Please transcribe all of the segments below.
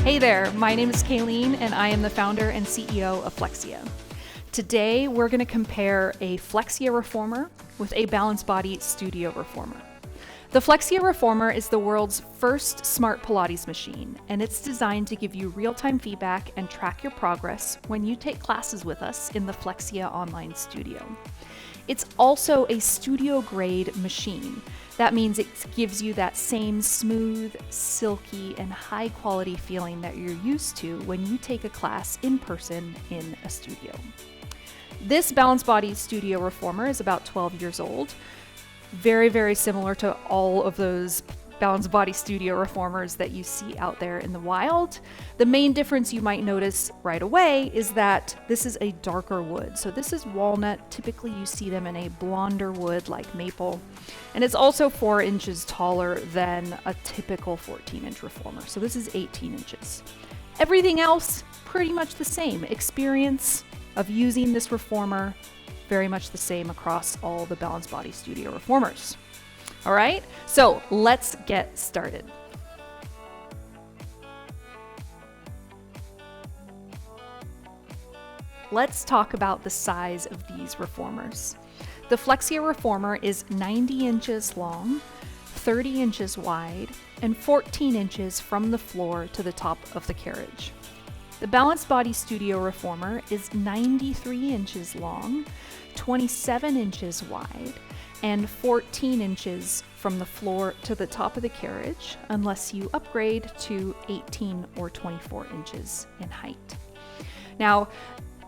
Hey there, my name is Kayleen and I am the founder and CEO of Flexia. Today we're going to compare a Flexia Reformer with a Balanced Body Studio Reformer. The Flexia Reformer is the world's first smart Pilates machine, and it's designed to give you real-time feedback and track your progress when you take classes with us in the Flexia online studio. It's also a studio-grade machine. That means it gives you that same smooth, silky, and high-quality feeling that you're used to when you take a class in person in a studio. This Balanced Body Studio Reformer is about 12 years old. Very, very similar to all of those Balanced Body Studio Reformers that you see out there in the wild. The main difference you might notice right away is that this is a darker wood. So this is walnut. Typically you see them in a blonder wood like maple. And it's also 4 inches taller than a typical 14-inch reformer. So this is 18 inches. Everything else, pretty much the same. Experience of using this reformer, very much the same across all the Balanced Body Studio Reformers. All right, so let's get started. Let's talk about the size of these reformers. The Flexia Reformer is 90 inches long, 30 inches wide, and 14 inches from the floor to the top of the carriage. The Balanced Body Studio Reformer is 93 inches long, 27 inches wide, and 14 inches from the floor to the top of the carriage, unless you upgrade to 18 or 24 inches in height. Now,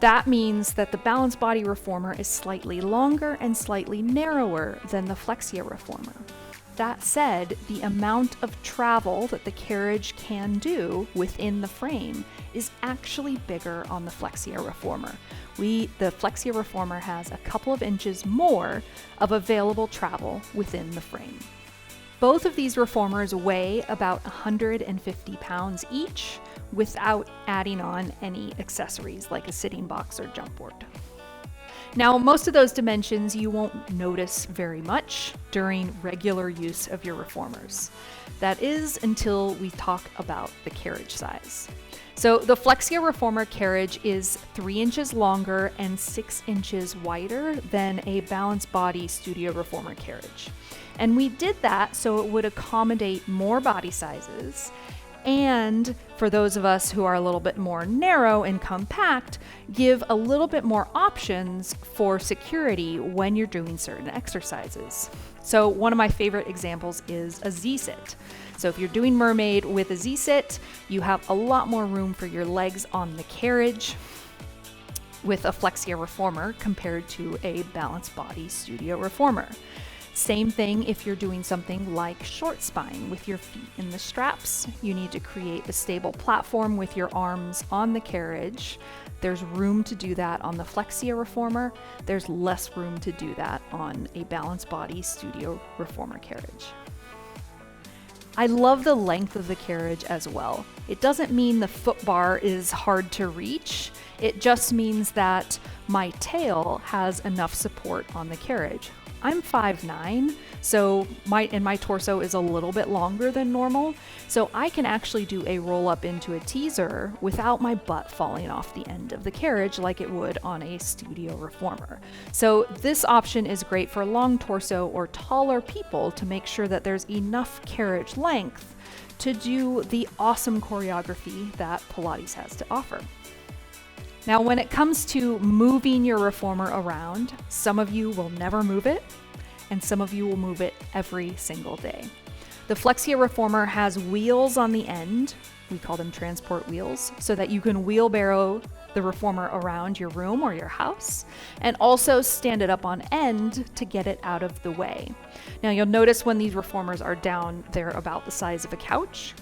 that means that the Balanced Body Reformer is slightly longer and slightly narrower than the Flexia Reformer. That said, the amount of travel that the carriage can do within the frame is actually bigger on the Flexia Reformer. The Flexia Reformer has a couple of inches more of available travel within the frame. Both of these reformers weigh about 150 pounds each without adding on any accessories like a sitting box or jump board. Now, most of those dimensions you won't notice very much during regular use of your reformers. That is until we talk about the carriage size. So the Flexia Reformer carriage is 3 inches longer and 6 inches wider than a Balanced Body Studio Reformer carriage. And we did that so it would accommodate more body sizes, and for those of us who are a little bit more narrow and compact, give a little bit more options for security when you're doing certain exercises. So one of my favorite examples is a Z-sit. So if you're doing mermaid with a Z-sit, you have a lot more room for your legs on the carriage with a Flexia Reformer compared to a Balanced Body Studio Reformer. Same thing if you're doing something like short spine with your feet in the straps. You need to create a stable platform with your arms on the carriage. There's room to do that on the Flexia Reformer. There's less room to do that on a Balanced Body Studio Reformer carriage. I love the length of the carriage as well. It doesn't mean the foot bar is hard to reach. It just means that my tail has enough support on the carriage. I'm 5'9", so my torso is a little bit longer than normal, so I can actually do a roll up into a teaser without my butt falling off the end of the carriage like it would on a studio reformer. So this option is great for long torso or taller people to make sure that there's enough carriage length to do the awesome choreography that Pilates has to offer. Now, when it comes to moving your reformer around, some of you will never move it, and some of you will move it every single day. The Flexia Reformer has wheels on the end, we call them transport wheels, so that you can wheelbarrow the reformer around your room or your house, and also stand it up on end to get it out of the way. Now, you'll notice when these reformers are down, they're about the size of a couch.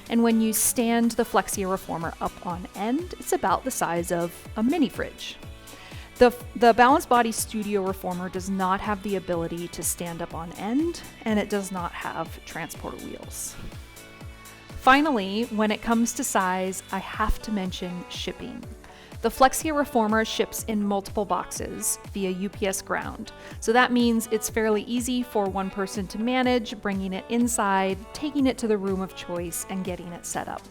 And when you stand the Flexia Reformer up on end, it's about the size of a mini fridge. The Balanced Body Studio Reformer does not have the ability to stand up on end, and it does not have transport wheels. Finally, when it comes to size, I have to mention shipping. The Flexia Reformer ships in multiple boxes via UPS ground. So that means it's fairly easy for one person to manage, bringing it inside, taking it to the room of choice, and getting it set up.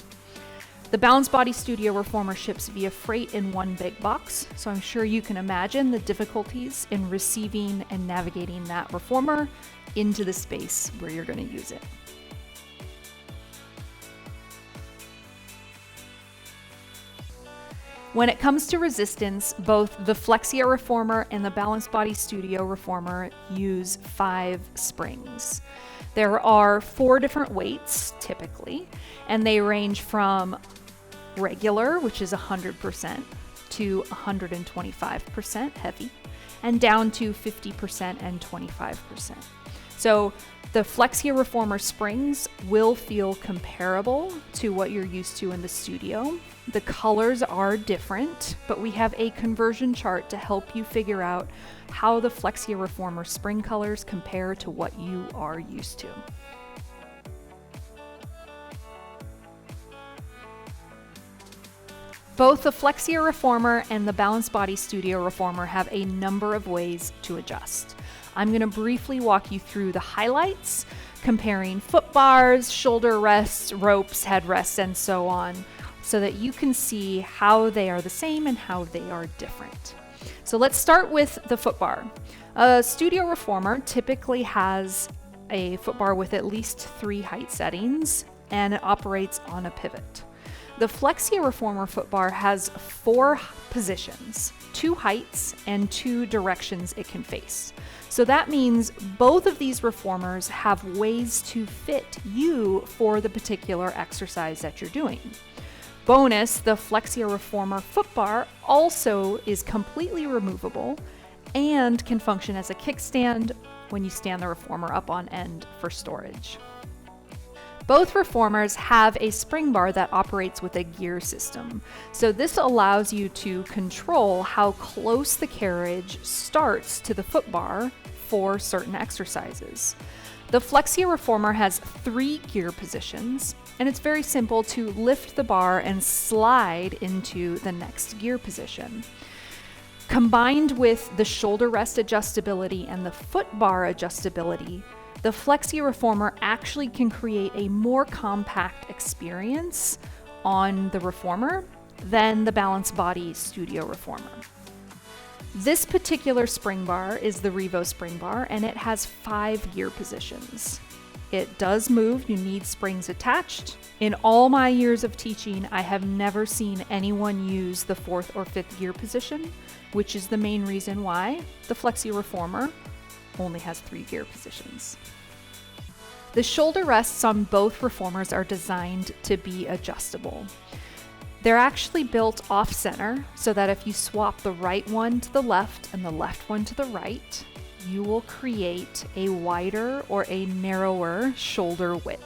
The Balance Body Studio Reformer ships via freight in one big box, so I'm sure you can imagine the difficulties in receiving and navigating that reformer into the space where you're going to use it. When it comes to resistance, both the Flexia Reformer and the Balance Body Studio Reformer use 5 springs. There are 4 different weights typically, and they range from regular, which is 100%, to 125% heavy, and down to 50% and 25%. So the Flexia Reformer springs will feel comparable to what you're used to in the studio. The colors are different, but we have a conversion chart to help you figure out how the Flexia Reformer spring colors compare to what you are used to. Both the Flexia Reformer and the Balance Body Studio Reformer have a number of ways to adjust. I'm going to briefly walk you through the highlights, comparing foot bars, shoulder rests, ropes, headrests, and so on, so that you can see how they are the same and how they are different. So let's start with the foot bar. A Studio Reformer typically has a foot bar with at least 3 height settings, and it operates on a pivot. The Flexia Reformer foot bar has 4 positions, 2 heights, and 2 directions it can face. So that means both of these reformers have ways to fit you for the particular exercise that you're doing. Bonus, the Flexia Reformer foot bar also is completely removable and can function as a kickstand when you stand the reformer up on end for storage. Both reformers have a spring bar that operates with a gear system. So this allows you to control how close the carriage starts to the foot bar for certain exercises. The Flexia Reformer has 3 gear positions, and it's very simple to lift the bar and slide into the next gear position. Combined with the shoulder rest adjustability and the foot bar adjustability, the Flexia Reformer actually can create a more compact experience on the reformer than the Balance Body Studio Reformer. This particular spring bar is the Revo spring bar, and it has 5 gear positions. It does move, you need springs attached. In all my years of teaching, I have never seen anyone use the 4th or 5th gear position, which is the main reason why the Flexia Reformer only has 3 gear positions. The shoulder rests on both reformers are designed to be adjustable. They're actually built off-center so that if you swap the right one to the left and the left one to the right, you will create a wider or a narrower shoulder width.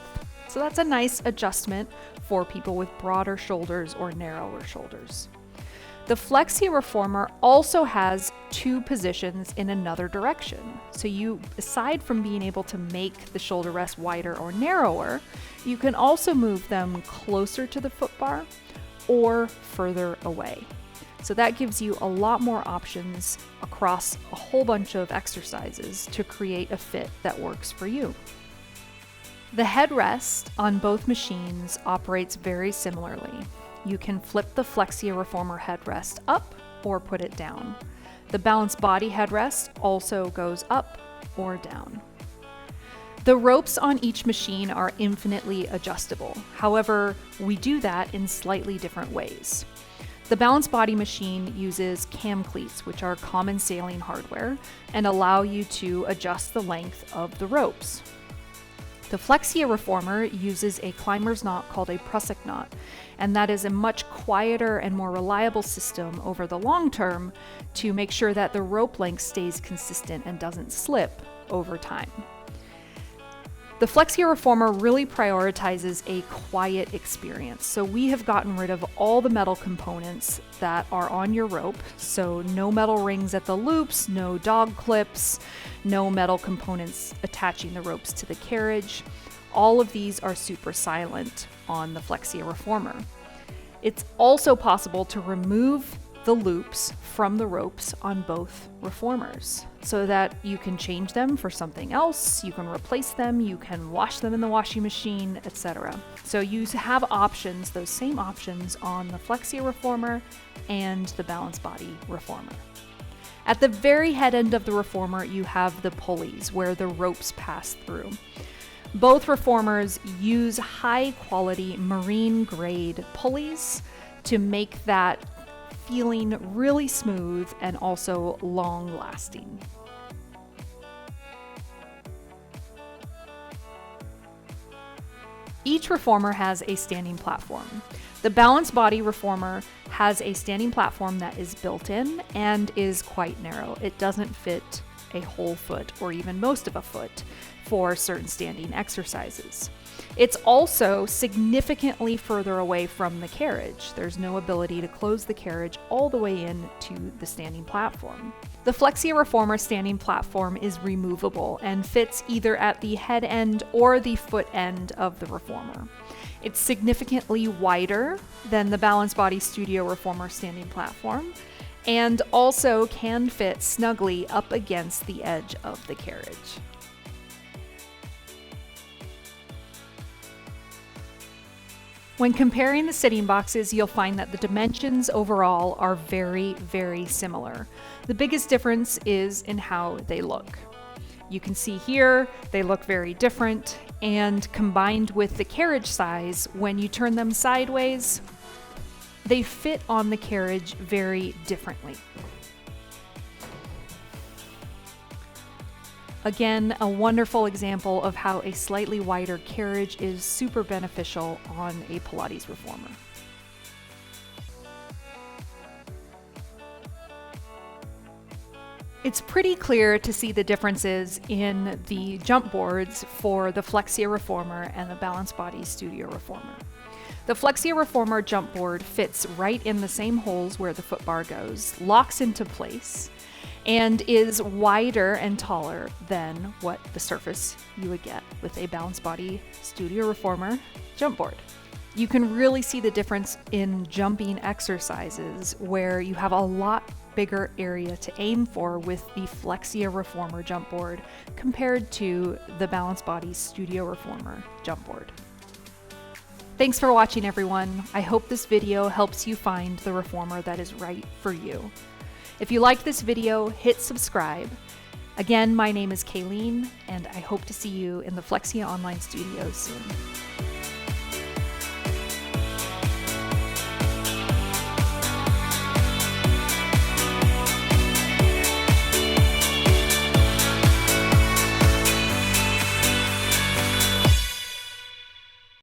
So that's a nice adjustment for people with broader shoulders or narrower shoulders. The Flexia Reformer also has 2 positions in another direction. So you, aside from being able to make the shoulder rest wider or narrower, you can also move them closer to the foot bar or further away. So that gives you a lot more options across a whole bunch of exercises to create a fit that works for you. The headrest on both machines operates very similarly. You can flip the Flexia Reformer headrest up or put it down. The Balance Body headrest also goes up or down. The ropes on each machine are infinitely adjustable. However, we do that in slightly different ways. The Balance Body machine uses cam cleats, which are common sailing hardware, and allow you to adjust the length of the ropes. The Flexia Reformer uses a climber's knot called a prusik knot, and that is a much quieter and more reliable system over the long term to make sure that the rope length stays consistent and doesn't slip over time. The Flexia Reformer really prioritizes a quiet experience, so we have gotten rid of all the metal components that are on your rope, so no metal rings at the loops, no dog clips, no metal components attaching the ropes to the carriage. All of these are super silent on the Flexia Reformer. It's also possible to remove the loops from the ropes on both reformers so that you can change them for something else, you can replace them, you can wash them in the washing machine, etc. So you have options, those same options on the Flexia Reformer and the Balance Body Reformer. At the very head end of the reformer, you have the pulleys where the ropes pass through. Both reformers use high quality marine grade pulleys to make that feeling really smooth and also long lasting. Each reformer has a standing platform. The Balance Body Reformer has a standing platform that is built in and is quite narrow. It doesn't fit a whole foot or even most of a foot for certain standing exercises. It's also significantly further away from the carriage. There's no ability to close the carriage all the way in to the standing platform. The Flexia Reformer standing platform is removable and fits either at the head end or the foot end of the reformer. It's significantly wider than the Balance Body Studio Reformer standing platform and also can fit snugly up against the edge of the carriage. When comparing the sitting boxes, you'll find that the dimensions overall are very, very similar. The biggest difference is in how they look. You can see here, they look very different, and combined with the carriage size, when you turn them sideways, they fit on the carriage very differently. Again, a wonderful example of how a slightly wider carriage is super beneficial on a Pilates reformer. It's pretty clear to see the differences in the jump boards for the Flexia Reformer and the Balance Body Studio Reformer. The Flexia Reformer jump board fits right in the same holes where the foot bar goes, locks into place, and is wider and taller than what the surface you would get with a Balance Body Studio Reformer jump board. You can really see the difference in jumping exercises where you have a lot bigger area to aim for with the Flexia Reformer jump board compared to the Balance Body Studio Reformer jump board. Thanks for watching, everyone. I hope this video helps you find the reformer that is right for you. If you liked this video, hit subscribe. Again, my name is Kayleen, and I hope to see you in the Flexia Online Studio soon.